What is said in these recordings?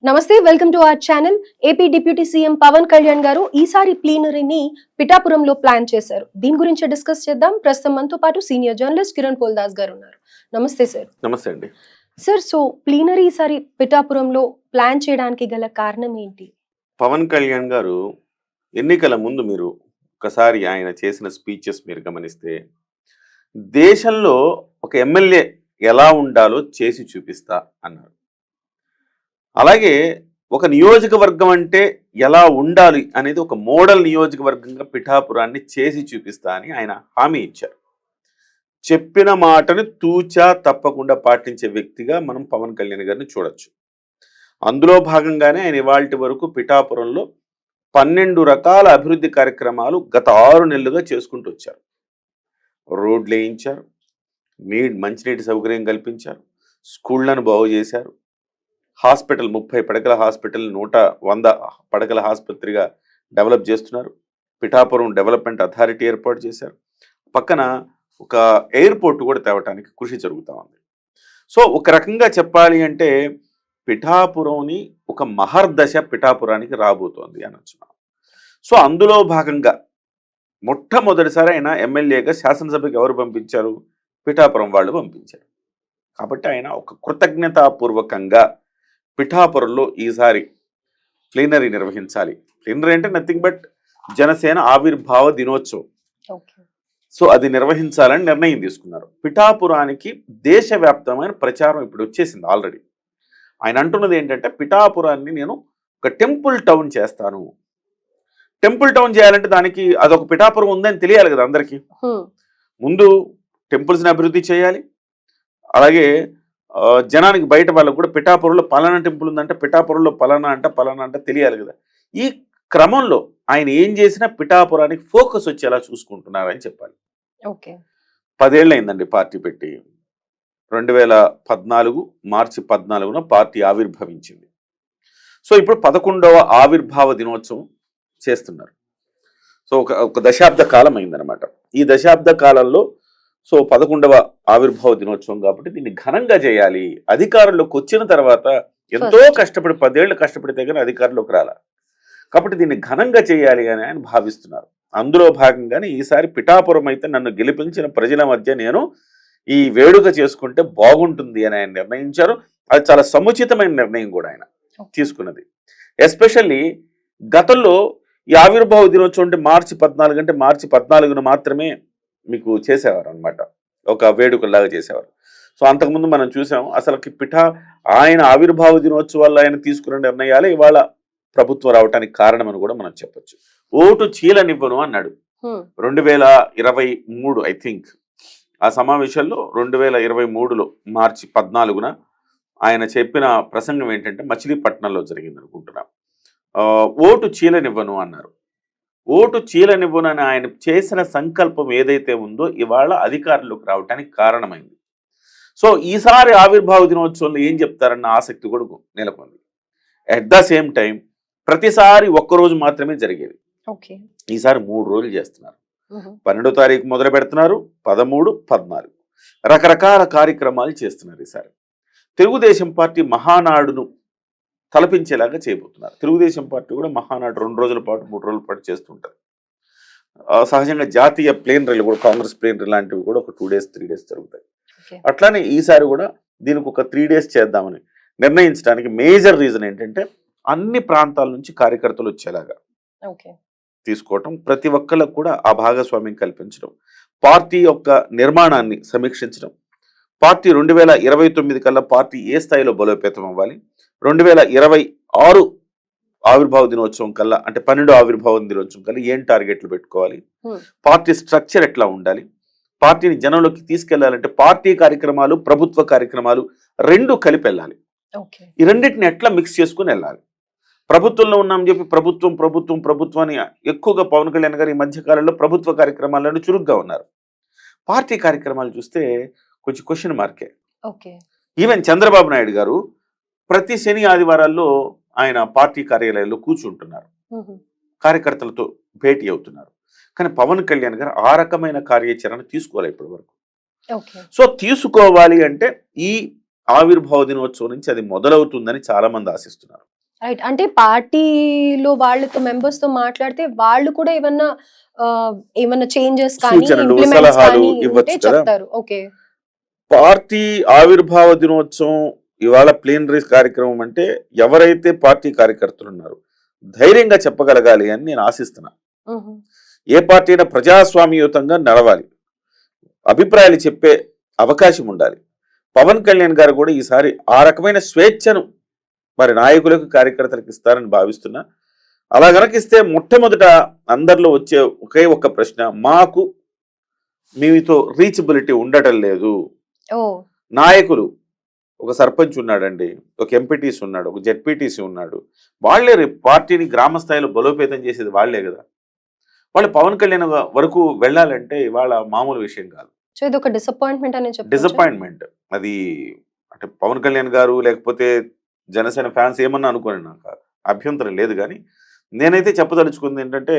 నమస్తే, welcome to our channel. AP deputy CM Pawan Kalyan గారు ఈసారి ప్లీనరీని పిఠాపురంలో ప్లాన్ చేశారు. దీని గురించి డిస్కస్ చేద్దాం. ప్రస్తుతం మనతో పాటు సీనియర్ జర్నలిస్ట్ కిరణ్ పోల్దాస్ గారు ఉన్నారు. నమస్తే సార్. నమస్తే అండి. సార్, సో ప్లీనరీ ఈసారి పిఠాపురంలో ప్లాన్ చేయడానికి గల కారణం ఏంటి? పవన్ కళ్యాణ్ గారు ఎన్నికల ముందు మీరు ఒకసారి ఆయన చేసిన స్పీచెస్ మీరు గమనిస్తే, దేశంలో ఒక ఎమ్మెల్యే ఎలా ఉండాలో చేసి చూపిస్తా అన్నారు. అలాగే ఒక నియోజకవర్గం అంటే ఎలా ఉండాలి అనేది ఒక మోడల్ నియోజకవర్గంగా పిఠాపురాన్ని చేసి చూపిస్తా అని ఆయన హామీ ఇచ్చారు. చెప్పిన మాటని తూచా తప్పకుండా పాటించే వ్యక్తిగా మనం పవన్ కళ్యాణ్ గారిని చూడొచ్చు. అందులో భాగంగానే ఆయన ఇవాల్టి వరకు పిఠాపురంలో 12 రకాల అభివృద్ధి కార్యక్రమాలు గత 6 నెలలుగా చేసుకుంటూ వచ్చారు. రోడ్లు వేయించారు, మంచినీటి సౌకర్యం కల్పించారు, స్కూళ్లను బాగు చేశారు, హాస్పిటల్ 30 పడకల హాస్పిటల్ 100 పడకల ఆసుపత్రిగా డెవలప్ చేస్తున్నారు. పిఠాపురం డెవలప్మెంట్ అథారిటీ ఏర్పాటు చేశారు. పక్కన ఒక ఎయిర్పోర్ట్ కూడా తేవటానికి కృషి జరుగుతూ ఉంది. సో ఒక రకంగా చెప్పాలి అంటే పిఠాపురంని ఒక మహర్దశ పిఠాపురానికి రాబోతోంది అనొచ్చు. సో అందులో భాగంగా మొట్టమొదటిసారి ఆయన ఎమ్మెల్యేగా శాసనసభకి ఎవరు పంపించారు? పిఠాపురం వాళ్ళు పంపించారు. కాబట్టి ఆయన ఒక కృతజ్ఞతాపూర్వకంగా పిఠాపురంలో ఈసారి ప్లీనరీ నిర్వహించాలి. ప్లీనరీ అంటే నథింగ్ బట్ జనసేన ఆవిర్భావ దినోత్సవం. సో అది నిర్వహించాలని నిర్ణయం తీసుకున్నారు. పిఠాపురానికి దేశవ్యాప్తమైన ప్రచారం ఇప్పుడు వచ్చేసింది ఆల్రెడీ. ఆయన అంటున్నది ఏంటంటే పిఠాపురాన్ని నేను ఒక టెంపుల్ టౌన్ చేస్తాను. టెంపుల్ టౌన్ చేయాలంటే దానికి అదొక పిఠాపురం ఉందని తెలియాలి కదా అందరికీ. ముందు టెంపుల్స్ని అభివృద్ధి చేయాలి. అలాగే జనానికి బయట వాళ్ళకు కూడా పిఠాపురంలో పలానా టెంపుల్ ఉందంటే పిఠాపురంలో పలానా అంటే తెలియాలి కదా. ఈ క్రమంలో ఆయన ఏం చేసినా పిఠాపురానికి ఫోకస్ వచ్చేలా చూసుకుంటున్నారని చెప్పాలి. 10 ఏళ్ళు అయిందండి పార్టీ పెట్టి. 2014 మార్చి 14న పార్టీ ఆవిర్భవించింది. సో ఇప్పుడు 11వ ఆవిర్భావ దినోత్సవం చేస్తున్నారు. సో ఒక దశాబ్ద కాలం అయిందనమాట. ఈ దశాబ్ద కాలంలో సో 11వ ఆవిర్భావ దినోత్సవం కాబట్టి దీన్ని ఘనంగా చేయాలి. అధికారంలోకి వచ్చిన తర్వాత ఎంతో కష్టపడి 10 ఏళ్ళు కష్టపడితే కానీ అధికారంలోకి రాల. కాబట్టి దీన్ని ఘనంగా చేయాలి అని ఆయన భావిస్తున్నారు. అందులో భాగంగానే ఈసారి పిఠాపురం అయితే నన్ను గెలిపించిన ప్రజల మధ్య నేను ఈ వేడుక చేసుకుంటే బాగుంటుంది అని ఆయన నిర్ణయించారు. అది చాలా సముచితమైన నిర్ణయం కూడా ఆయన తీసుకున్నది. ఎస్పెషల్లీ గతంలో ఈ ఆవిర్భావ దినోత్సవం అంటే మార్చి 14 అంటే మార్చి 14న మాత్రమే మీకు చేసేవారు అనమాట. ఒక వేడుకలాగా చేసేవారు. సో అంతకుముందు మనం చూసాం అసలుకి ఆయన ఆవిర్భావ దినోత్సవాల్లో ఆయన తీసుకున్న నిర్ణయాలే ఇవాళ ప్రభుత్వం రావడానికి కారణం అని కూడా మనం చెప్పొచ్చు. ఓటు చీలనివ్వను అన్నాడు 2023 ఐ థింక్. ఆ సమావేశంలో 2023లో మార్చి 14న ఆయన చెప్పిన ప్రసంగం ఏంటంటే మచిలీపట్నంలో జరిగింది అనుకుంటున్నా. ఓటు చీలనివ్వను అన్నారు. ఓటు చీలనివ్వను అని ఆయన చేసిన సంకల్పం ఏదైతే ఉందో ఇవాళ అధికారంలోకి రావడానికి కారణమైంది. సో ఈసారి ఆవిర్భావ దినోత్సవంలో ఏం చెప్తారన్న ఆసక్తి కూడా నెలకొంది. అట్ ద సేమ్ టైం ప్రతిసారి ఒక్కరోజు మాత్రమే జరిగేది. ఈసారి 3 రోజులు చేస్తున్నారు. 12వ తారీఖు మొదలు పెడుతున్నారు, 13, 14 రకరకాల కార్యక్రమాలు చేస్తున్నారు. ఈసారి తెలుగుదేశం పార్టీ మహానాడును తలపించేలాగా చేయబోతున్నారు. తెలుగుదేశం పార్టీ కూడా మహానాడు 2 రోజుల పాటు 3 రోజుల పాటు చేస్తుంటారు. సహజంగా జాతీయ ప్లేనరీలు కూడా కాంగ్రెస్ ప్లేనరీ లాంటివి కూడా ఒక 2 days 3 days జరుగుతాయి. అట్లానే ఈసారి కూడా దీనికి ఒక 3 days చేద్దామని నిర్ణయించడానికి మేజర్ రీజన్ ఏంటంటే అన్ని ప్రాంతాల నుంచి కార్యకర్తలు వచ్చేలాగా తీసుకోవటం, ప్రతి ఒక్కళ్ళకు కూడా ఆ భాగస్వామ్యం కల్పించడం, పార్టీ యొక్క నిర్మాణాన్ని సమీక్షించడం, పార్టీ 2029 కల్లా పార్టీ ఏ స్థాయిలో బలోపేతం అవ్వాలి, 2026 ఆవిర్భావ దినోత్సవం కల్లా అంటే 12వ ఆవిర్భావ దినోత్సవం కల్లా ఏం టార్గెట్లు పెట్టుకోవాలి, పార్టీ స్ట్రక్చర్ ఎట్లా ఉండాలి, పార్టీని జనంలోకి తీసుకెళ్లాలంటే పార్టీ కార్యక్రమాలు ప్రభుత్వ కార్యక్రమాలు 2 కలిపి వెళ్ళాలి. ఈ రెండింటిని ఎట్లా మిక్స్ చేసుకుని వెళ్ళాలి. ప్రభుత్వంలో ఉన్నామని చెప్పి ప్రభుత్వాన్ని ఎక్కువగా పవన్ కళ్యాణ్ గారు ఈ మధ్యకాలంలో ప్రభుత్వ కార్యక్రమాలను చురుగ్గా ఉన్నారు. పార్టీ కార్యక్రమాలు చూస్తే కొంచెం క్వశ్చన్ మార్కే. ఈవెన్ చంద్రబాబు నాయుడు గారు ప్రతి శని ఆదివారాల్లో ఆయన పార్టీ కార్యాలయాల్లో కూర్చుంటున్నారు, కార్యకర్తలతో భేటీ అవుతున్నారు. కానీ పవన్ కళ్యాణ్ గారు ఆ రకమైన కార్యాచరణ తీసుకోవాలి ఇప్పటి వరకు. సో తీసుకోవాలి అంటే ఈ ఆవిర్భావ దినోత్సవం నుంచి అది మొదలవుతుందని చాలా మంది ఆశిస్తున్నారు. రైట్. అంటే పార్టీలో వాళ్ళతో మెంబర్స్ తో మాట్లాడితే వాళ్ళు కూడా ఏమన్నా చేంజెస్ కానీ సూచనలు, ఇంప్లిమెంట్స్ సలహాలు కానీ ఉంటే ఇవ్వచ్చు కదా. చెప్తారు. ఓకే. పార్టీ ఆవిర్భావ దినోత్సవం ఇవాళ ప్లీనరీ కార్యక్రమం అంటే ఎవరైతే పార్టీ కార్యకర్తలు ఉన్నారో ధైర్యంగా చెప్పగలగాలి అని నేను ఆశిస్తున్నా. మ్మ్. ఏ పార్టీ అయినా ప్రజాస్వామ్యయుతంగా నడవాలి, అభిప్రాయాలు చెప్పే అవకాశం ఉండాలి. పవన్ కళ్యాణ్ గారు కూడా ఈసారి ఆ రకమైన స్వేచ్ఛను మరి నాయకులకు కార్యకర్తలకు ఇస్తారని భావిస్తున్నా. అలా గనక ఇస్తే మొట్టమొదట అందరిలో వచ్చే ఒకే ఒక్క ప్రశ్న, మాకు మీతో రీచబిలిటీ ఉండటం లేదు. ఓ. నాయకులు, ఒక సర్పంచ్ ఉన్నాడండి, ఒక ఎంపీటీసీ ఉన్నాడు, ఒక జెడ్పీటీసీ ఉన్నాడు, వాళ్లే రేపు పార్టీని గ్రామ స్థాయిలో బలోపేతం చేసేది వాళ్లే కదా. వాళ్ళు పవన్ కళ్యాణ్ వరకు వెళ్ళాలంటే ఇవాళ మామూలు విషయం కాదు. సో ఇది ఒక డిసప్పాయింట్మెంట్ అని చెప్పొచ్చా? డిసప్పాయింట్మెంట్ అది. అంటే పవన్ కళ్యాణ్ గారు లేకపోతే జనసేన ఫ్యాన్స్ ఏమన్నా అనుకోని నాకు అభ్యంతరం లేదు, కానీ నేనైతే చెప్పదలుచుకుంది ఏంటంటే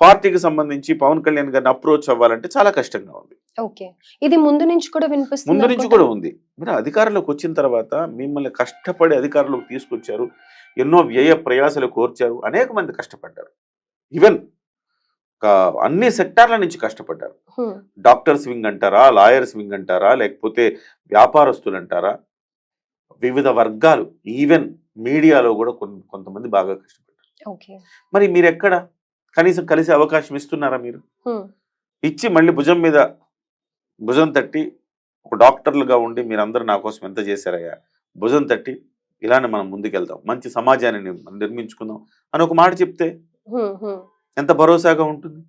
పార్టీకి సంబంధించి పవన్ కళ్యాణ్ గారిని అప్రోచ్ అవ్వాలంటే చాలా కష్టంగా ఉంది. ఓకే. ఇది ముందు నుంచి కూడా వినిపిస్తుంది ముందు నుంచి అనుకుంటా. కూడా ఉంది. మీరు అధికారంలోకి వచ్చిన తర్వాత మిమ్మల్ని కష్టపడి అధికారంలోకి తీసుకొచ్చారు, ఎన్నో వ్యయ ప్రయాసలు కోర్చారు, అనేక మంది కష్టపడ్డారు. ఈవెన్ అన్ని సెక్టార్ల నుంచి కష్టపడ్డారు. హ్మ్. డాక్టర్స్ వింగ్ అంటారా, లాయర్స్ వింగ్ అంటారా, లేకపోతే వ్యాపారస్తులు అంటారా, వివిధ వర్గాలు, ఈవెన్ మీడియాలో కూడా కొంతమంది బాగా కష్టపడ్డారు. ఓకే. మరి మీరు ఎక్కడ కనీసం కలిసే అవకాశం ఇస్తున్నారా? మీరు హ్మ్. ఇచ్చి మళ్ళీ భుజం తట్టి ఒక డాక్టర్లుగా ఉండి మీరందరూ నా కోసం ఎంత చేశారయ్యా, భుజం తట్టి ఇలానే మనం ముందుకెళ్దాం, మంచి సమాజాన్ని నిర్మించుకుందాం అని ఒక మాట చెప్తే హ్మ్. హ్మ్. ఎంత భరోసాగా ఉంటుంది.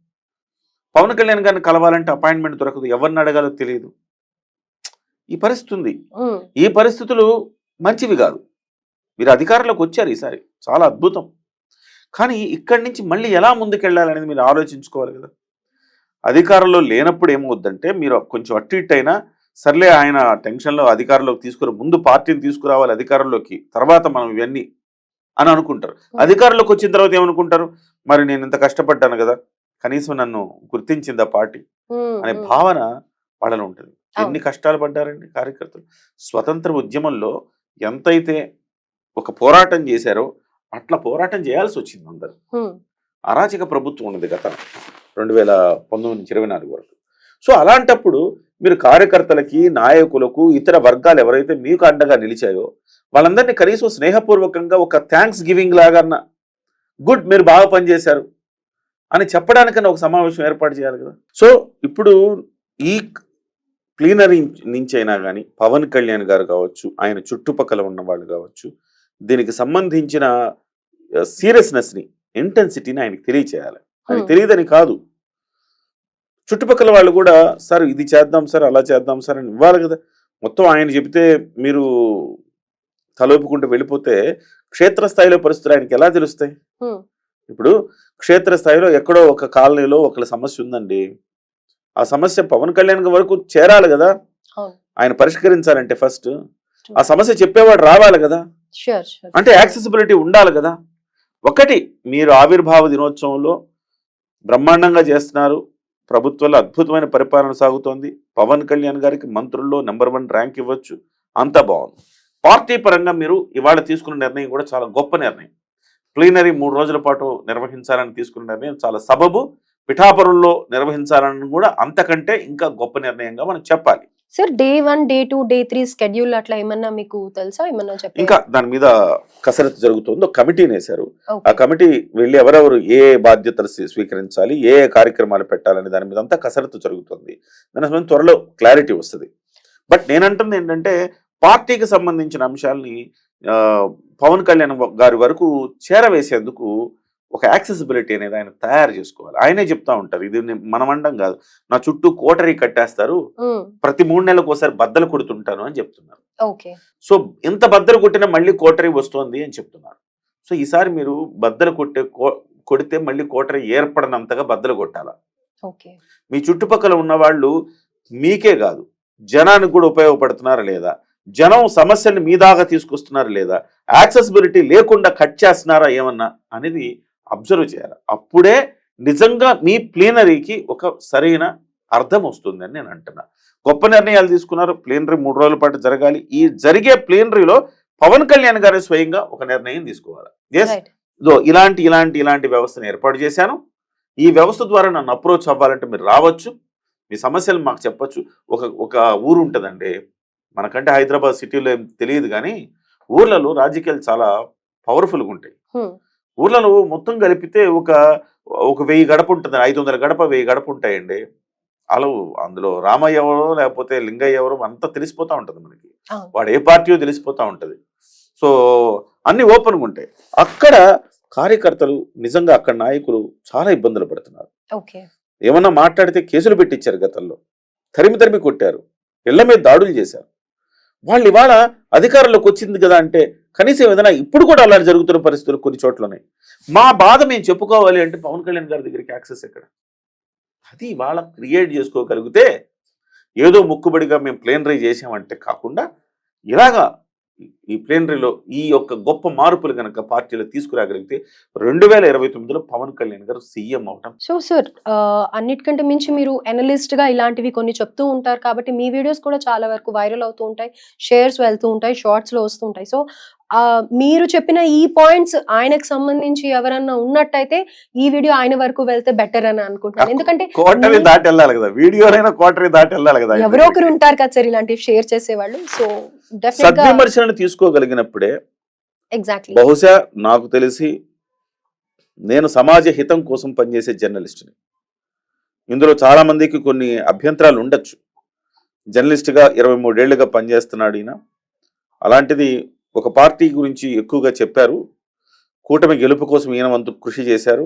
పవన్ కళ్యాణ్ గారిని కలవాలంటే అపాయింట్మెంట్ దొరకదు, ఎవరిని అడగాలో తెలియదు. ఈ పరిస్థితి ఉంది. హ్మ్. ఈ పరిస్థితులు మంచివి కాదు. మీరు అధికారంలోకి వచ్చారు ఈసారి, చాలా అద్భుతం. కానీ ఇక్కడి నుంచి మళ్ళీ ఎలా ముందుకెళ్ళాలనేది మీరు ఆలోచించుకోవాలి కదా. అధికారంలో లేనప్పుడు ఏమవుద్దంటే మీరు కొంచెం అటు ఇటు అయినా సర్లే, ఆయన టెన్షన్లో అధికారంలోకి తీసుకుని ముందు పార్టీని తీసుకురావాలి అధికారంలోకి, తర్వాత మనం ఇవన్నీ అని అనుకుంటారు. అధికారంలోకి వచ్చిన తర్వాత ఏమనుకుంటారు, మరి నేను ఇంత కష్టపడ్డాను కదా, కనీసం నన్ను గుర్తించిందా పార్టీ హ్మ్. అనే హ్మ్. భావన వాళ్ళలో ఉంటుంది. అవును. ఎన్ని కష్టాలు పడ్డారండి కార్యకర్తలు. స్వతంత్ర ఉద్యమంలో ఎంతైతే ఒక పోరాటం చేశారో అట్లా పోరాటం చేయాల్సి వచ్చింది అందరు. హ్మ్. అరాచక ప్రభుత్వం ఉన్నది గత 2019 నుంచి 24 వరకు. సో అలాంటప్పుడు మీరు కార్యకర్తలకి, నాయకులకు, ఇతర వర్గాలు ఎవరైతే మీకు అండగా నిలిచాయో వాళ్ళందరినీ కనీసం స్నేహపూర్వకంగా ఒక థ్యాంక్స్ గివింగ్ లాగా, గుడ్ మీరు బాగా పనిచేశారు అని చెప్పడానికన్నా ఒక సమావేశం ఏర్పాటు చేయాలి కదా. సో ఇప్పుడు ఈ ప్లీనరీ నుంచి అయినా కానీ పవన్ కళ్యాణ్ గారు కావచ్చు, ఆయన చుట్టుపక్కల ఉన్న వాళ్ళు కావచ్చు, దీనికి సంబంధించిన సీరియస్నెస్ని, ఇంటెన్సిటీని ఆయనకి తెలియచేయాలి. ఆయనకి తెలియదని కాదు, చుట్టుపక్కల వాళ్ళు కూడా సార్ ఇది చేద్దాం సార్, అలా చేద్దాం సార్ అని ఇవ్వాలి కదా. మొత్తం ఆయన చెబితే మీరు తలోపుకుంటూ వెళ్ళిపోతే క్షేత్రస్థాయిలో పరిస్థితులు ఆయనకి ఎలా తెలుస్తాయి? హ్మ్. ఇప్పుడు క్షేత్రస్థాయిలో ఎక్కడో ఒక కాలనీలో ఒకళ్ళ సమస్య ఉందండి, ఆ సమస్య పవన్ కళ్యాణ్ వరకు చేరాలి కదా. అవును. ఆయన పరిష్కరించాలంటే ఫస్ట్ ఆ సమస్య చెప్పేవాడు రావాలి కదా. షూర్. షూర్. అంటే యాక్సెసిబిలిటీ ఉండాలి కదా. ఒకటి, మీరు ఆవిర్భావ దినోత్సవంలో బ్రహ్మాండంగా చేస్తున్నారు, ప్రభుత్వంలో అద్భుతమైన పరిపాలన సాగుతోంది, పవన్ కళ్యాణ్ గారికి మంత్రుల్లో నెంబర్ 1 ర్యాంక్ ఇవ్వచ్చు, అంతా బాగుంది. పార్టీ పరంగా మీరు ఇవాళ తీసుకున్న నిర్ణయం కూడా చాలా గొప్ప నిర్ణయం. ప్లీనరీ 3 రోజుల పాటు నిర్వహించాలని తీసుకున్న నిర్ణయం చాలా సబబు. పిఠాపురంలో నిర్వహించాలని కూడా అంతకంటే ఇంకా గొప్ప నిర్ణయంగా మనం చెప్పాలి. Sir day 1, day 2, day 3 schedule అట్లా ఏమన్నా మీకు తెలుసా? ఏమన్నా చెప్పారా? ఇంకా దాని మీద కసరత్తు జరుగుతుంది. ఒక కమిటీని వేశారు. ఆ ఓకే. కమిటీ వెళ్ళి ఎవరెవరు ఏ బాధ్యతలు స్వీకరించాలి, ఏ కార్యక్రమాలు పెట్టాలని దాని మీద అంతా కసరత్తు జరుగుతుంది. దాని సంబంధించి త్వరలో క్లారిటీ వస్తుంది. బట్ నేనంటుంది ఏంటంటే పార్టీకి సంబంధించిన అంశాలని పవన్ కళ్యాణ్ గారి వరకు చేరవేసేందుకు ఒక యాక్సెసిబిలిటీ అనేది ఆయన తయారు చేసుకోవాలి. ఆయనే చెప్తా ఉంటారు, ఇది మనం అండం కాదు, నా చుట్టూ కోటరీ కట్టేస్తారు, హ్మ్. ప్రతి 3 నెలలకు ఒకసారి బద్దలు కొడుతుంటాను అని చెప్తున్నారు. ఓకే. సో ఎంత బద్దలు కొట్టినా మళ్ళీ కోటరీ వస్తోంది అని చెప్తున్నారు. సో ఈసారి మీరు బద్దలు కొడితే మళ్ళీ కోటరీ ఏర్పడనంతగా బద్దలు కొట్టాలా. ఓకే. మీ చుట్టుపక్కల ఉన్న వాళ్ళు మీకే కాదు జనానికి కూడా ఉపయోగపడుతున్నారా లేదా, జనం సమస్యని మీ దాకా తీసుకొస్తున్నారా లేదా, యాక్సెసిబిలిటీ లేకుండా కట్ చేస్తున్నారా ఏమన్నా అనేది అబ్జర్వ్ చేయాలి. అప్పుడే నిజంగా మీ ప్లీనరీకి ఒక సరైన అర్థం వస్తుందని నేను అంటున్నా. గొప్ప నిర్ణయాలు తీసుకున్నారు. ప్లీనరీ 3 రోజుల పాటు జరగాలి. ఈ జరిగే ప్లీనరీలో పవన్ కళ్యాణ్ గారు స్వయంగా ఒక నిర్ణయం తీసుకోవాలి. Yes, right. ఇలాంటి వ్యవస్థను ఏర్పాటు చేశాను. ఈ వ్యవస్థ ద్వారా నన్ను అప్రోచ్ అవ్వాలంటే మీరు రావచ్చు, మీ సమస్యలు మాకు చెప్పొచ్చు. ఒక ఊరు ఉంటుందండి, మనకంటే హైదరాబాద్ సిటీలో ఏం తెలియదు కానీ ఊర్లలో రాజకీయాలు చాలా పవర్ఫుల్గా ఉంటాయి. ఊర్లలో మొత్తం కలిపితే ఒక 1000 గడప ఉంటుంది, 500 గడప 1000 గడప ఉంటాయండి. అలా అందులో రామయ్య ఎవరో లేకపోతే లింగయ్య ఎవరో అంతా తెలిసిపోతా ఉంటుంది మనకి. వాడు ఏ పార్టీయో తెలిసిపోతా ఉంటుంది. సో అన్ని ఓపెన్గా ఉంటాయి. అక్కడ కార్యకర్తలు నిజంగా అక్కడ నాయకులు చాలా ఇబ్బందులు పడుతున్నారు. ఓకే. ఏమన్నా మాట్లాడితే కేసులు పెట్టించారు, గతంలో తరిమి కొట్టారు, ఇళ్ల మీద దాడులు చేశారు. వాళ్ళు ఇవాళ అధికారంలోకి వచ్చింది కదా అంటే కనీసం ఏదైనా ఇప్పుడు కూడా అలా జరుగుతున్న పరిస్థితులు కొన్ని చోట్లనే. మా బాధ మేము చెప్పుకోవాలి అంటే పవన్ కళ్యాణ్ గారి దగ్గరికి యాక్సెస్ ఎక్కడ? అది ఇవాళ క్రియేట్ చేసుకోగలిగితే ఏదో ముక్కుబడిగా మేము ప్లేనరీ చేసామంటే కాకుండా ఇలాగా ఈ ప్లేనరీలో ఈ యొక్క గొప్ప మార్పులు కనుక పార్టీలో తీసుకురాగలిగితే 2029లో పవన్ కళ్యాణ్ గారు సీఎం అవటం. సో సార్, అన్నిటికంటే మించి మీరు అనలిస్ట్ గా ఇలాంటివి కొన్ని చెప్తూ ఉంటారు కాబట్టి మీ వీడియోస్ కూడా చాలా వరకు వైరల్ అవుతూ ఉంటాయి, షేర్స్ వెళ్తూ ఉంటాయి, షార్ట్స్ లో వస్తూ ఉంటాయి. సో మీరు చెప్పిన ఈ పాయింట్స్ ఆయనకు సంబంధించి ఎవరన్నా ఉన్నట్టయితే ఈ వీడియో ఆయన వరకు వెళ్తే బెటర్ అని అనుకుంటున్నాను. ఎందుకంటే కోటరీ దాటి వెళ్ళాలి కదా, వీడియోలైనా కోటరీ దాటి వెళ్ళాలి కదా. ఎవరో ఒకరు ఉంటారు కదా సార్ ఇలాంటివి షేర్ చేసేవాళ్ళు. సో సద్విమర్శలను తీసుకోగలిగినప్పుడే ఎగ్జాక్ట్లీ బహుశా నాకు తెలిసి నేను సమాజ హితం కోసం పనిచేసే జర్నలిస్ట్ని. ఇందులో చాలా మందికి కొన్ని అభ్యంతరాలు ఉండొచ్చు. జర్నలిస్ట్గా 23 ఏళ్లుగా పనిచేస్తున్నాడు ఈయన. అలాంటిది ఒక పార్టీ గురించి ఎక్కువగా చెప్పారు. కూటమి గెలుపు కోసం ఈయన వంతు కృషి చేశారు.